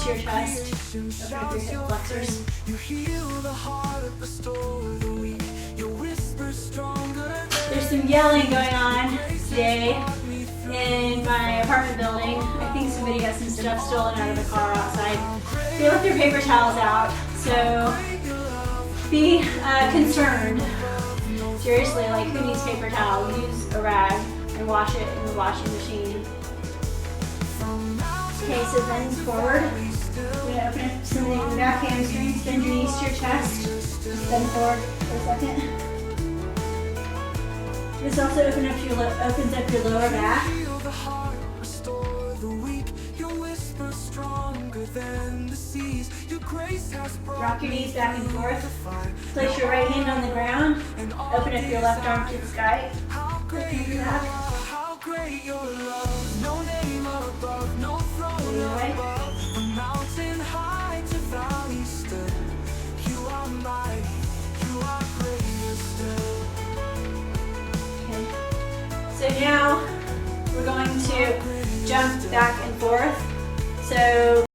to your chest. Open up your hip flexors. There's some yelling going on today in my apartment building. I think somebody got some stuff stolen out of the car outside. They left their paper towels out, so be concerned. Seriously, like, who needs paper towels? Use a rag and wash it in the washing machine. Okay, so bend forward. We're gonna open up something in the back hamstrings. Bend your knees to your chest. Just bend forward for a second. This also opens up your lower back. Rock your knees back and forth. Place your right hand on the ground. Open up your left arm to the sky. Lift your back. Okay. So now we're going to jump back and forth. So